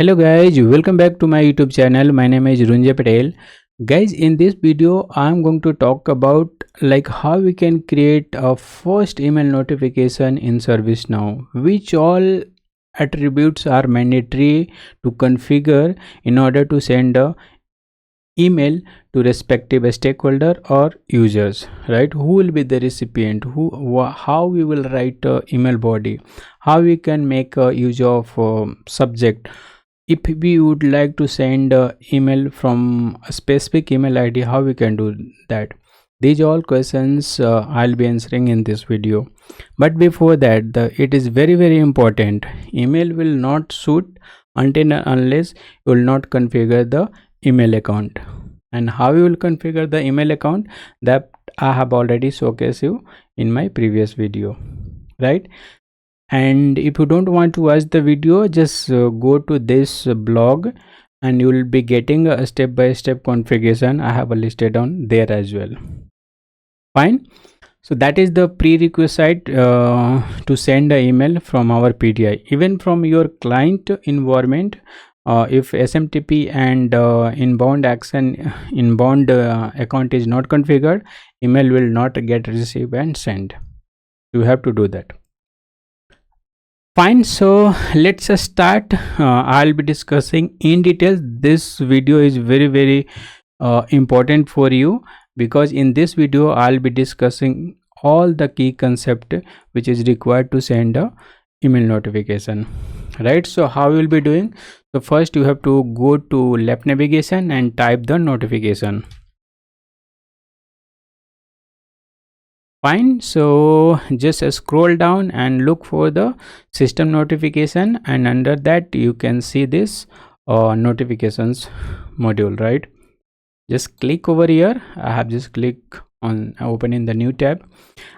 Hello guys, welcome back to my YouTube channel. My name is Runjay Patel. Guys, in this video I'm going to talk about how we can create a first email notification in ServiceNow, which all attributes are mandatory to configure in order to send a email to respective stakeholder or users, right? Who will be the recipient, how we will write a email body, how we can make a use of subject. If we would like to send email from a specific email id, how we can do that? These all questions I'll be answering in this video. But before that, it is very important. Email will not suit until unless you will not configure the email account. And how you will configure the email account, that I have already showcased you in my previous video, right? And if you don't want to watch the video, just go to this blog and you will be getting a step-by-step configuration. I have listed on there as well. Fine. So that is the prerequisite to send an email from our PDI. Even from your client environment, if SMTP and inbound account is not configured, email will not get received and sent. You have to do that. Fine, so let's start. I'll be discussing in detail. This video is very important for you, because in this video I'll be discussing all the key concept which is required to send a email notification, right? So how you will be doing? So first you have to go to left navigation and type the notification. Fine, so just scroll down and look for the system notification, and under that you can see this notifications module, right? Just click over here. I have just clicked on opening the new tab,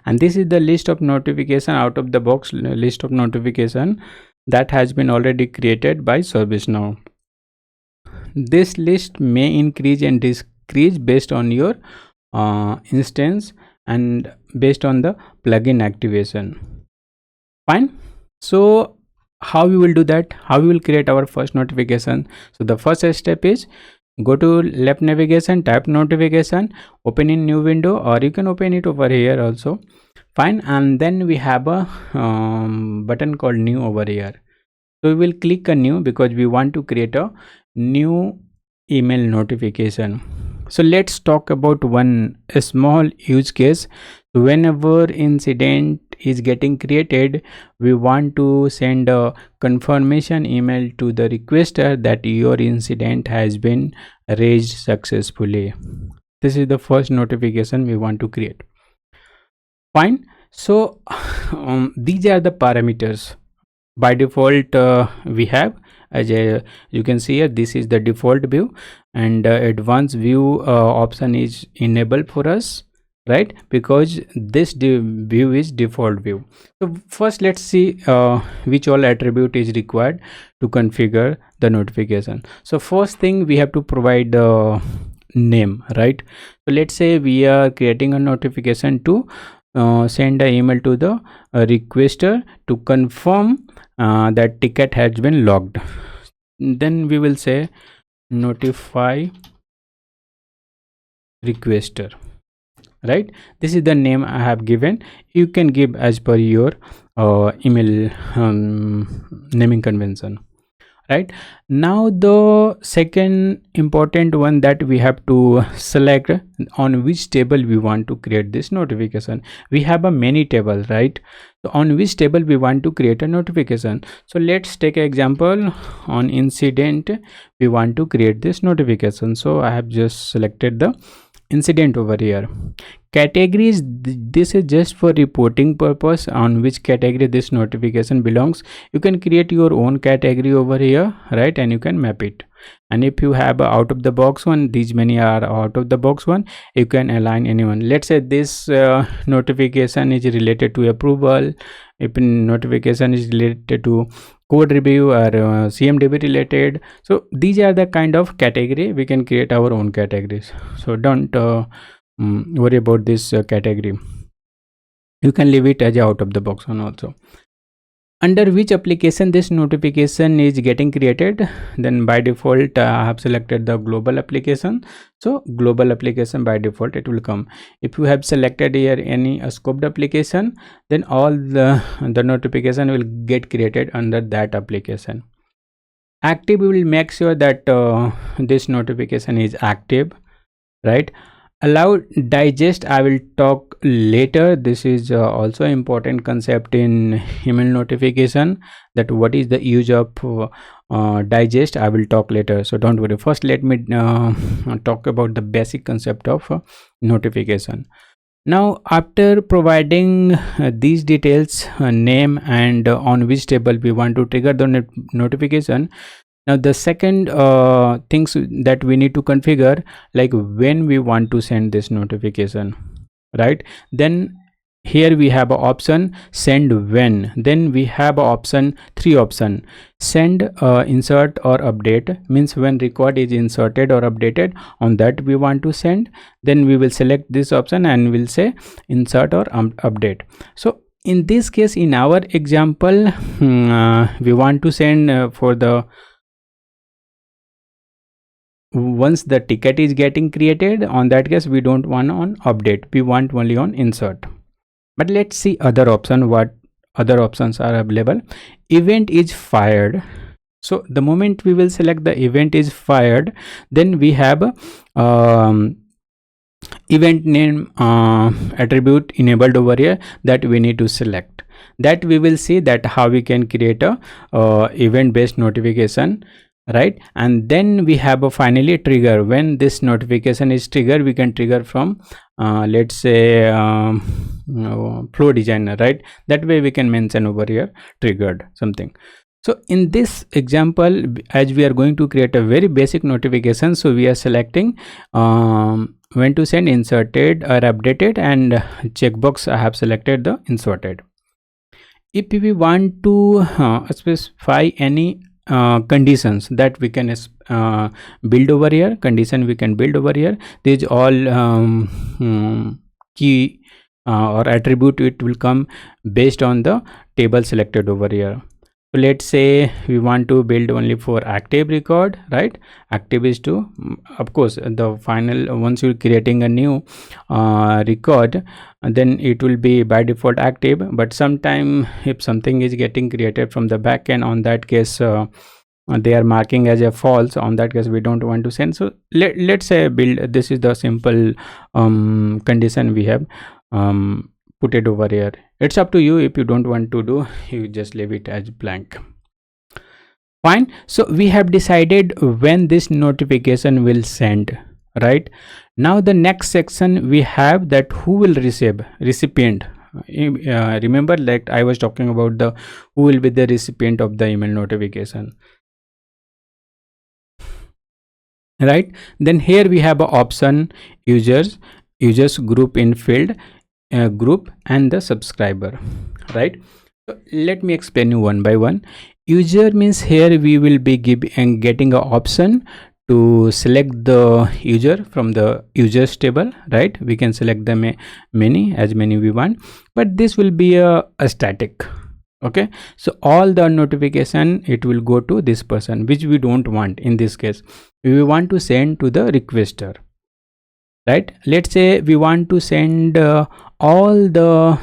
and this is the list of notification, out of the box list of notification that has been already created by ServiceNow. This list may increase and decrease based on your instance and based on the plugin activation. Fine. So how we will do that? How we will create our first notification? So the first step is go to left navigation, type notification, open in new window, or you can open it over here also. Fine. And then we have a button called new over here. So we will click a new because we want to create a new email notification. So let's talk about one small use case. Whenever incident is getting created, we want to send a confirmation email to the requester that your incident has been raised successfully. This is the first notification we want to create. Fine. So these are the parameters. By default we have, as you can see here, this is the default view, and advanced view option is enabled for us, right? Because this view is default view. So first let's see which all attribute is required to configure the notification. So first thing, we have to provide the name, right? So let's say we are creating a notification to send an email to the requester to confirm that ticket has been logged. Then we will say notify requester, right? This is the name I have given. You can give as per your email naming convention, right? Now the second important one, that we have to select on which table we want to create this notification. We have a many table, right? So on which table we want to create a notification. So let's take an example. On incident we want to create this notification. So I have just selected the incident over here. Categories, this is just for reporting purpose, on which category this notification belongs. You can create your own category over here, right? And you can map it. And if you have a out of the box one, these many are out of the box one, you can align anyone. Let's say this notification is related to approval, if notification is related to code review or CMDB related. So these are the kind of category we can create our own categories. So don't worry about this category. You can leave it as out of the box one also. under which application this notification is getting created. Then by default I have selected the global application, so global application by default it will come. If you have selected here any scoped application, then all the notification will get created under that application. Active, we will make sure that this notification is active, right? Allow digest, I will talk later. This is also important concept in email notification, that what is the use of digest, I will talk later, so don't worry. First let me talk about the basic concept of notification. Now after providing these details, name and on which table we want to trigger the notification, now the second things that we need to configure, like when we want to send this notification, right? Then here we have a option send when, then we have a option, three option: send, insert or update, means when record is inserted or updated, on that we want to send. Then we will select this option and we'll say insert or update. So in this case, in our example, we want to send for the once the ticket is getting created, on that case we don't want on update, we want only on insert. But let's see other option, what other options are available. Event is fired, so the moment we will select the event is fired, then we have event name attribute enabled over here, that we need to select. That we will see that how we can create a event based notification, right? And then we have a finally trigger. When this notification is triggered, we can trigger from let's say flow designer, right? That way we can mention over here triggered something. So in this example, as we are going to create a very basic notification, so we are selecting when to send, inserted or updated, and checkbox I have selected the inserted. If we want to specify any conditions that we can build over here, condition we can build over here, these all key or attribute, it will come based on the table selected over here. So let's say we want to build only for active record, right? Active is to, of course, the final, once you're creating a new record, then it will be by default active. But sometime if something is getting created from the backend, on that case they are marking as a false, on that case we don't want to send. So let's say build, this is the simple condition we have put it over here. It's up to you. If you don't want to do, you just leave it as blank. Fine. So we have decided when this notification will send, right? Now the next section we have that who will receive, recipient. Remember, like I was talking about the who will be the recipient of the email notification, right? Then here we have a option users group in field group and the subscriber, right? So let me explain you one by one. User means here we will be getting an option to select the user from the users table, right? We can select the many, as many we want, but this will be a static. Okay, so all the notification, it will go to this person, which we don't want. In this case we want to send to the requester, right? Let's say we want to send all the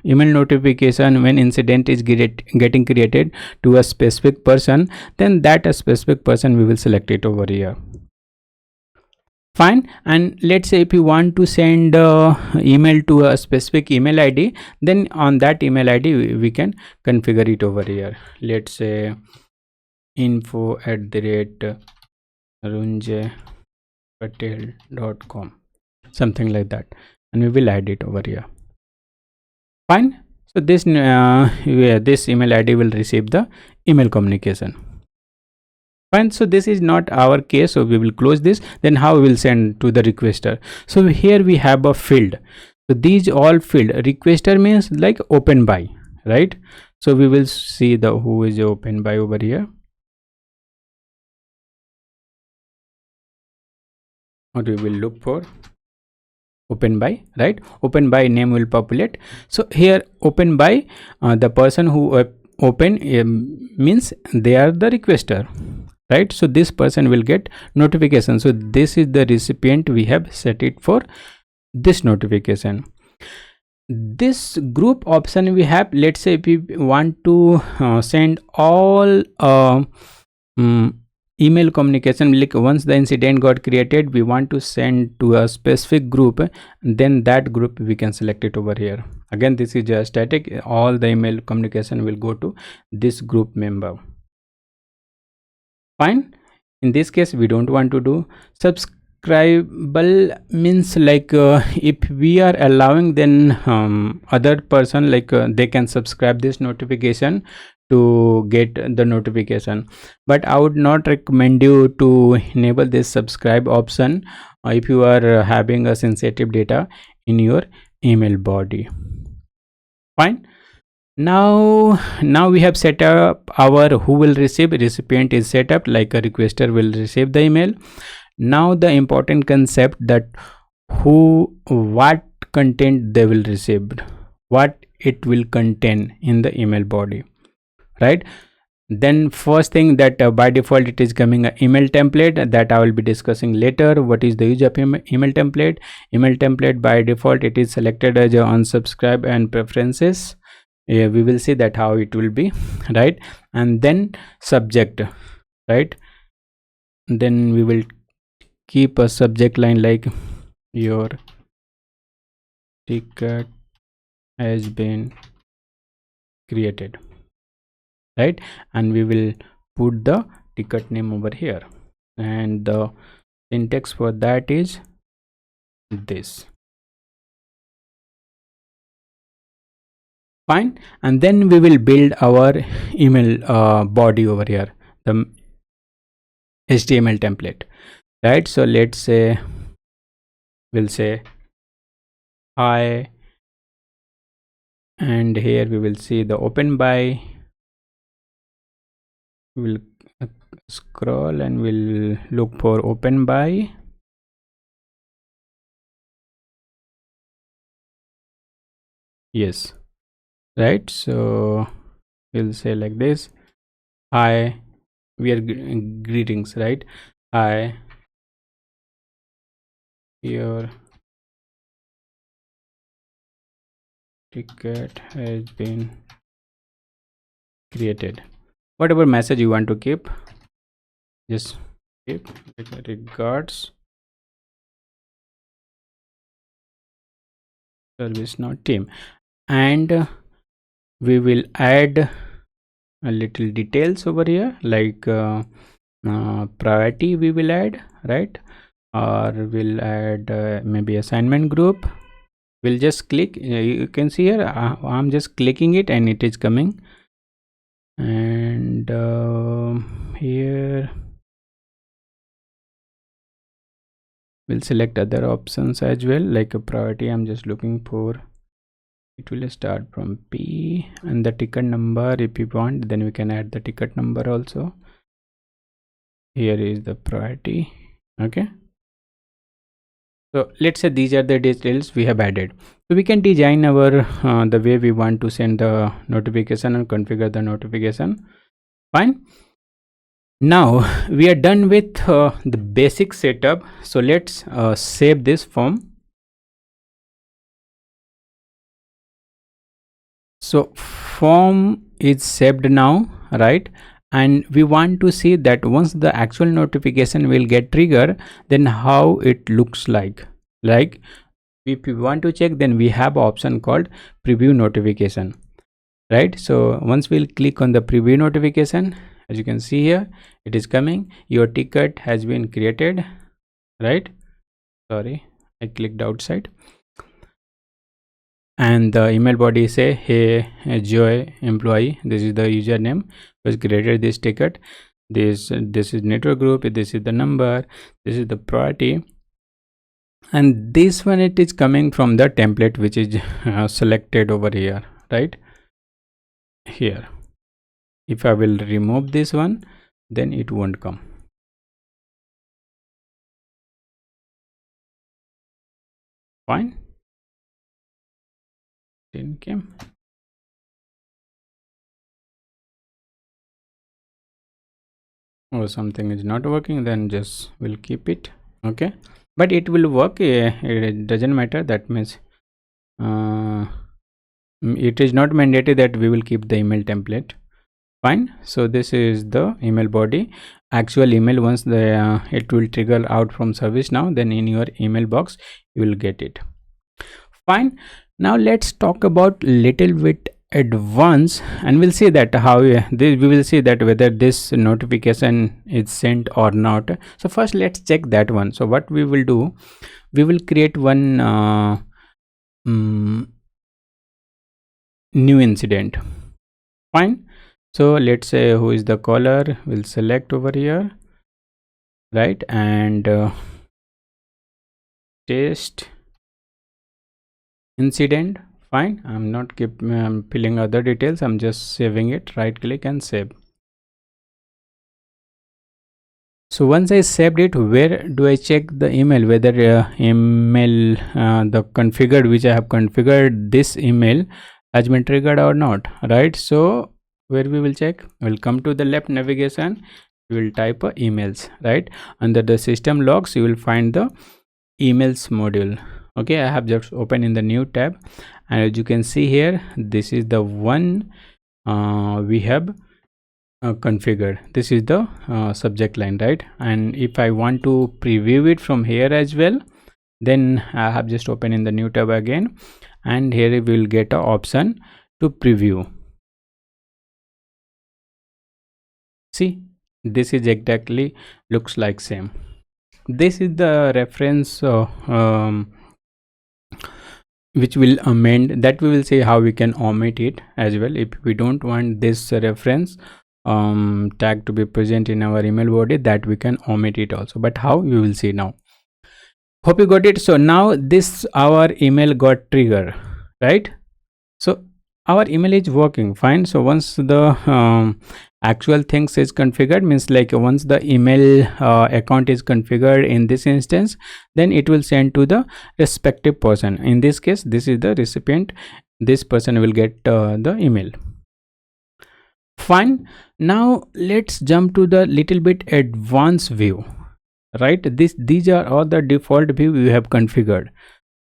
email notification when incident is getting created to a specific person, then that a specific person we will select it over here. Fine. And let's say if you want to send email to a specific email ID, then on that email ID we can configure it over here. Let's say info@runjaypatel.com, something like that, and we will add it over here. Fine. So this this email ID will receive the email communication. Fine. So this is not our case, so we will close this. Then how we will send to the requester? So here we have a field. So these all field, requester means like open by, right? So we will see the who is open by over here. What we will look for, open by, right? Open by name will populate. So here open by, the person who open means they are the requester, right? So this person will get notification. So this is the recipient, we have set it for this notification. This group option we have, let's say if we want to send all email communication, like once the incident got created, we want to send to a specific group, then that group we can select it over here. Again, this is just static, all the email communication will go to this group member. Fine. In this case we don't want to do. Subscribable means like if we are allowing, then other person, like they can subscribe this notification to get the notification. But I would not recommend you to enable this subscribe option if you are having a sensitive data in your email body. Fine. Now we have set up our who will receive, recipient is set up, like a requester will receive the email. Now the important concept, that what content they will receive, what it will contain in the email body, right? Then first thing, that by default it is coming an email template, that I will be discussing later. What is the use of email template? Email template by default it is selected as unsubscribe and preferences. We will see that how it will be, right? And then subject, right? Then we will keep a subject line like your ticket has been created, right? And we will put the ticket name over here, and the syntax for that is this. Fine. And then we will build our email body over here, the HTML template, right? So let's say we'll say hi, and here we will see the open by. We'll scroll and we'll look for open by. Yes, right? So we'll say like this: hi, we are greetings, right? Hi, your ticket has been created. Whatever message you want to keep, just keep regards ServiceNow team. And we will add a little details over here, like priority we will add, right? Or we'll add maybe assignment group. We'll just click, you can see here I'm just clicking it and it is coming. And here we'll select other options as well, like a priority I'm just looking for. It will start from P, and the ticket number, if you want then we can add the ticket number also. Here is the priority. Okay, so let's say these are the details we have added. So we can design our the way we want to send the notification and configure the notification. Fine. Now we are done with the basic setup. So let's save this form. So form is saved now, right? And we want to see that once the actual notification will get triggered, then how it looks like if we want to check, then we have an option called preview notification, right? So once we'll click on the preview notification, as you can see here, it is coming, your ticket has been created, right? Sorry, I clicked outside. And the email body say, hey Joy employee, this is the username was created this ticket, this is network group, this is the number, this is the priority, and this one it is coming from the template which is selected over here, right here. If I will remove this one, then it won't come. Fine, didn't came. Or something is not working, then just we'll keep it. Okay, but it will work. It doesn't matter. That means it is not mandatory that we will keep the email template. Fine. So this is the email body. Actual email, once the it will trigger out from ServiceNow, then in your email box you will get it. Fine. Now let's talk about little bit advance, and we'll see that how we will see that whether this notification is sent or not. So first let's check that one. So what we will do, we will create one new incident. Fine. So let's say who is the caller, we'll select over here, right? And test incident. Fine. I'm not filling other details, I'm just saving it. Right click and save. So once I saved it, where do I check the email, whether email the configured, which I have configured this email, has been triggered or not, right? So where we will check, we'll come to the left navigation, we will type emails, right? Under the system logs you will find the emails module. Okay, I have just opened in the new tab, and as you can see here, this is the one we have configured. This is the subject line, right? And if I want to preview it from here as well, then I have just opened in the new tab again, and here we will get an option to preview. See, this is exactly looks like same. This is the reference which will amend, that we will see how we can omit it as well. If we don't want this reference tag to be present in our email body, that we can omit it also, but how, we will see now. Hope you got it. So now this our email got triggered, right? So our email is working fine. So once the actual things is configured, means like once the email account is configured in this instance, then it will send to the respective person. In this case, this is the recipient, this person will get the email. Fine. Now let's jump to the little bit advanced view, right? These are all the default view we have configured.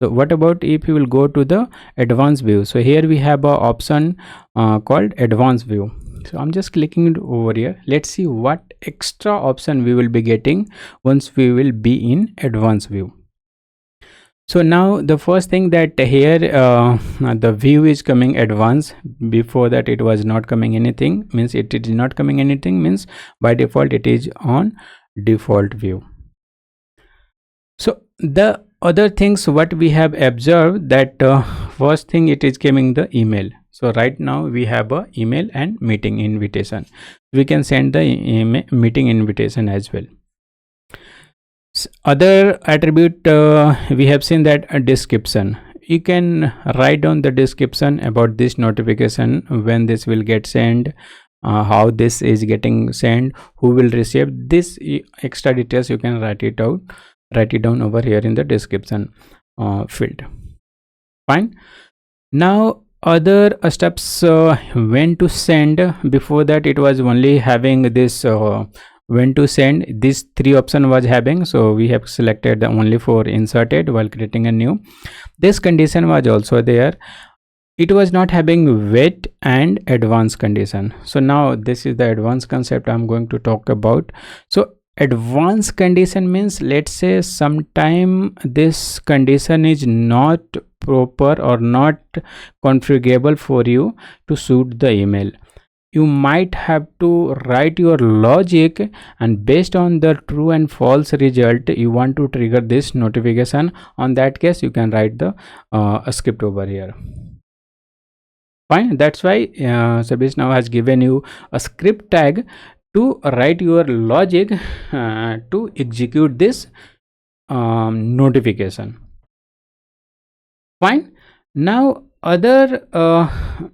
So what about if you will go to the advanced view? So here we have a option called advanced view. So I'm just clicking it over here. Let's see what extra option we will be getting once we will be in advanced view. So now the first thing that here the view is coming advanced. Before that it was not coming anything, means it is not coming anything, means by default it is on default view. So the other things what we have observed, that first thing it is coming the email. So right now we have a email and meeting invitation. We can send the meeting invitation as well. Other attribute we have seen that a description. You can write down the description about this notification, when this will get sent, how this is getting sent, who will receive this extra details. You can write it down over here in the description field. Fine. Now other steps when to send. Before that it was only having this when to send, this three option was having. So we have selected the only for inserted while creating a new. This condition was also there. It was not having wait and advanced condition. So now this is the advanced concept I'm going to talk about. So advanced condition means, let's say sometime this condition is not proper or not configurable for you to suit the email. You might have to write your logic, and based on the true and false result you want to trigger this notification. On that case you can write the script over here. Fine. That's why ServiceNow has given you a script tag to write your logic to execute this notification. Fine. Now other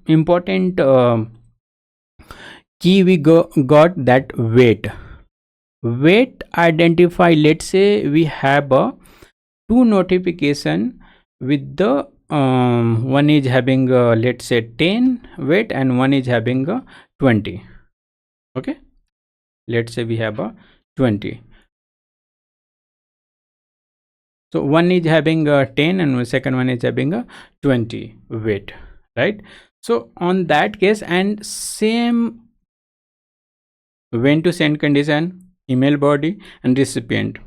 important key we got that wait identify. Let's say we have a two notification with the one is having let's say 10 weight and one is having 20. Okay, let's say we have a 20. So one is having a 10 and the second one is having a 20 weight, right? So on that case, and same when to send condition, email body and recipient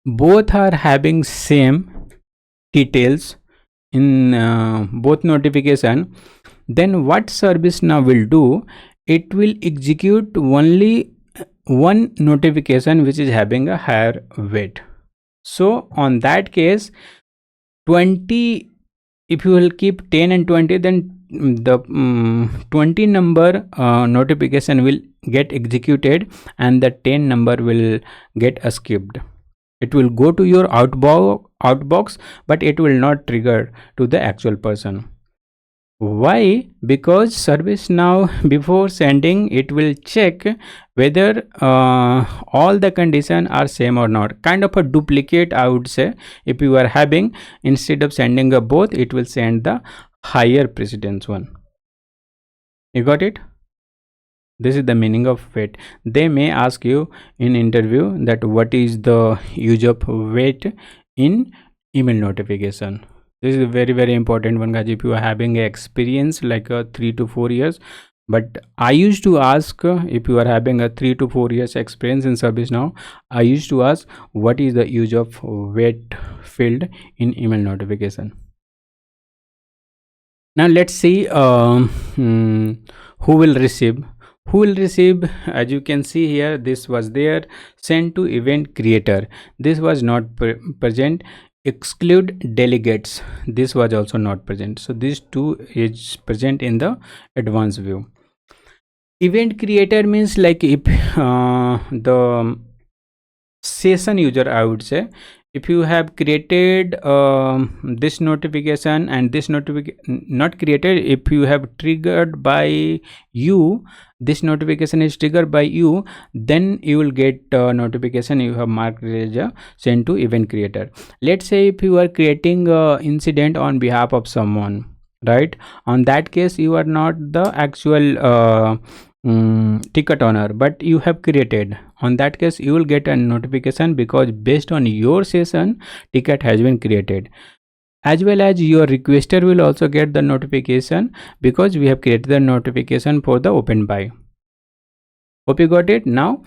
both are having same details in both notification, then what ServiceNow will do, it will execute only one notification which is having a higher weight. So on that case, 20, if you will keep 10 and 20, then the 20 number notification will get executed and the 10 number will get skipped. It will go to your outbox, but it will not trigger to the actual person. Why? Because ServiceNow before sending it will check whether all the conditions are same or not. Kind of a duplicate, I would say. If you are having, instead of sending a both, it will send the higher precedence one. You got it? This is the meaning of weight. They may ask you in interview that what is the use of weight in email notification. This is a very important one, guys. If you are having experience like 3 to 4 years, but I used to ask if you are having a 3 to 4 years experience in ServiceNow, I used to ask what is the use of weight field in email notification. Now let's see who will receive. As you can see here, this was there, sent to event creator. This was not present. Exclude delegates, this was also not present. So these two is present in the advanced view. Event creator means like if the session user, I would say, if you have created this notification and this notification not created, if you have triggered by you, this notification is triggered by you, then you will get notification you have marked as a sent to event creator. Let's say if you are creating incident on behalf of someone, right? On that case, you are not the actual ticket owner, but you have created. On that case, you will get a notification because based on your session, ticket has been created, as well as your requester will also get the notification because we have created the notification for the open buy. Hope you got it. Now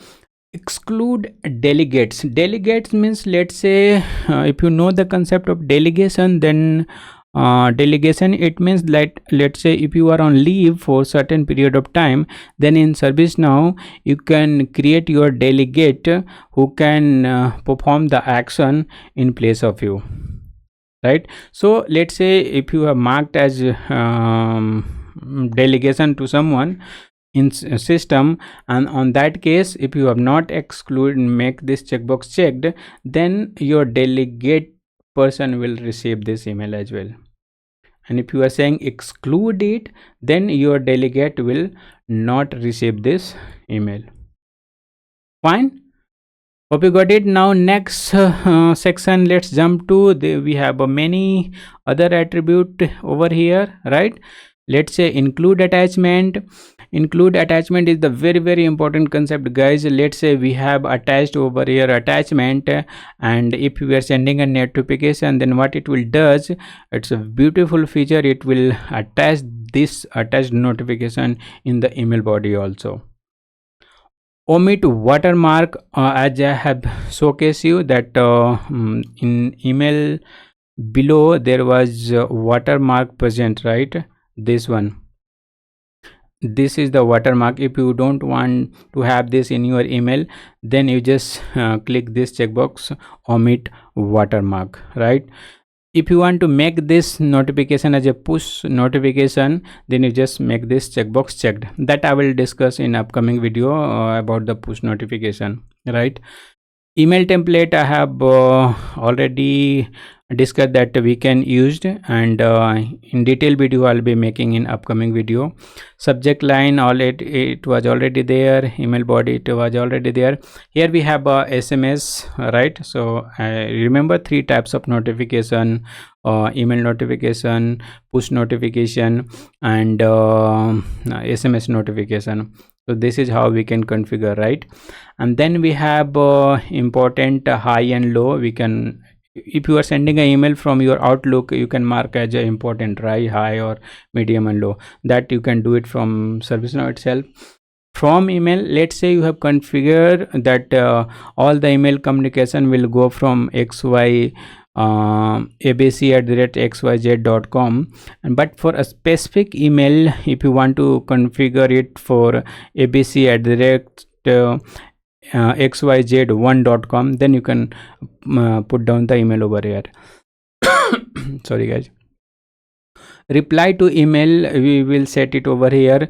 exclude delegates. Delegates means, let's say if you know the concept of delegation, then delegation, it means that let's say if you are on leave for certain period of time, then in ServiceNow you can create your delegate who can perform the action in place of you, right? So let's say if you have marked as delegation to someone in system, and on that case if you have not exclude, make this checkbox checked, then your delegate person will receive this email as well. And if you are saying exclude it, then your delegate will not receive this email. Fine, hope you got it. Now next section, let's jump to we have many other attribute over here, right? Let's say include attachment. Include attachment is the very important concept, guys. Let's say we have attached over here attachment, and if we are sending a notification, then what it will does, it's a beautiful feature, it will attach this attached notification in the email body also. Omit watermark, as I have showcased you that in email below there was watermark present, right? This one, this is the watermark. If you don't want to have this in your email, then you just click this checkbox, omit watermark, right? If you want to make this notification as a push notification, then you just make this checkbox checked. That I will discuss in upcoming video about the push notification, right? email template I have already discussed that we can used, and in detail video I'll be making in upcoming video. Subject line, it was already there. Email body, it was already there. Here we have SMS, right? So remember 3 types of notification: email notification, push notification, and SMS notification. So this is how we can configure, right? And then we have important high and low. We can, if you are sending an email from your Outlook, you can mark as a important, right, high or medium and low. That you can do it from ServiceNow itself. From email, let's say you have configured that all the email communication will go from xy abc@xyz.com, and but for a specific email, if you want to configure it for abc@xyz1.com, then you can put down the email over here. Sorry guys. Reply to email, we will set it over here.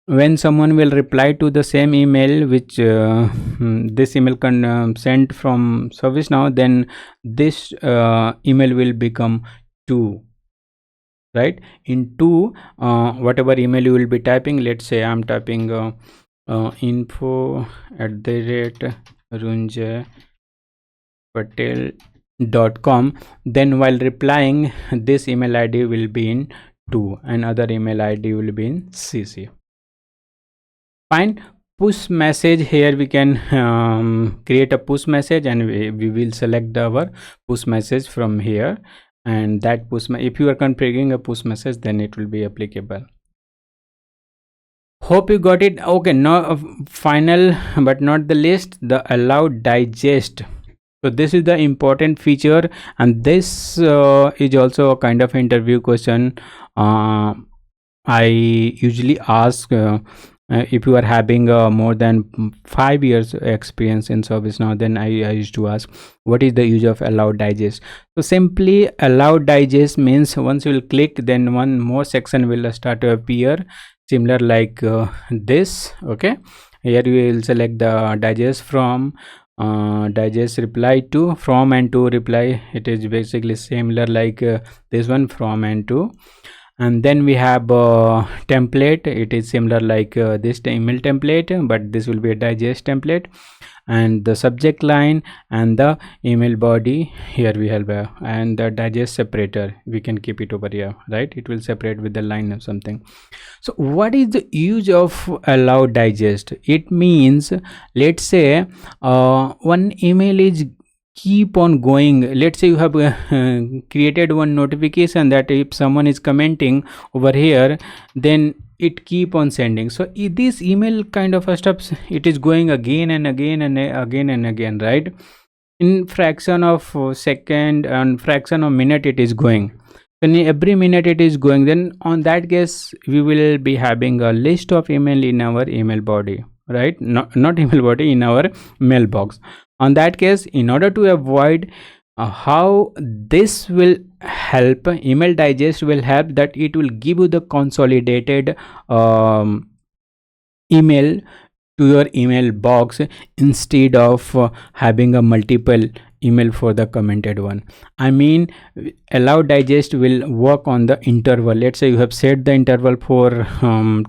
When someone will reply to the same email which this email can send from ServiceNow, then this email will become 2, right? In 2, whatever email you will be typing, let's say I'm typing info@runjaypatel.com, then while replying, this email ID will be in 2 and other email ID will be in CC. Fine. Push message, here we can create a push message, and we will select our push message from here, and that push, if you are configuring a push message, then it will be applicable. Hope you got it. Okay, now final but not the least, the allow digest. So this is the important feature, and this is also a kind of interview question I usually ask. If you are having more than 5 years experience in ServiceNow, then I used to ask, what is the use of allow digest? So simply allow digest means once you will click, then one more section will start to appear similar like this. Okay, here you will select the digest from digest reply to, from and to reply. It is basically similar like this one, from and to. And then we have template. It is similar like this email template, but this will be a digest template. And the subject line and the email body, here we have and the digest separator, we can keep it over here, right? It will separate with the line or something. So what is the use of allow digest? It means, let's say one email is keep on going. Let's say you have created one notification that if someone is commenting over here, then it keep on sending. So this email kind of stuff, it is going again and again and again and again, right? In fraction of second and fraction of minute it is going. When every minute it is going, then on that case we will be having a list of email in our email body, right? Not email body, in our mailbox. On that case, in order to avoid how this will help, email digest will help that it will give you the consolidated email to your email box instead of having a multiple email for the commented one. I mean, allow digest will work on the interval. Let's say you have set the interval for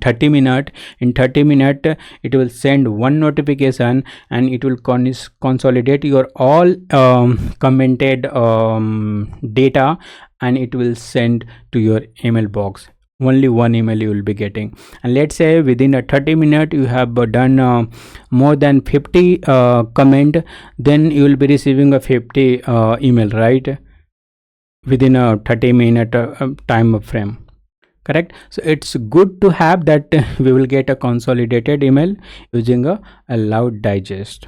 30 minutes. In 30 minutes it will send one notification, and it will consolidate your all commented data, and it will send to your email box. Only one email you will be getting. And let's say within a 30 minutes you have done more than 50 comment, then you will be receiving a 50 email, right, within a 30-minute time frame, correct? So it's good to have that we will get a consolidated email using a allow digest.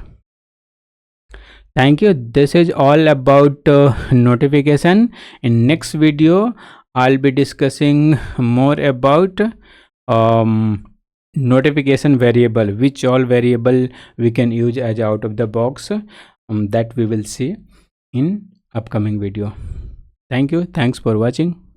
Thank you. This is all about notification. In next video I'll be discussing more about notification variable, which all variable we can use as out of the box. That we will see in upcoming video. Thank you. Thanks for watching.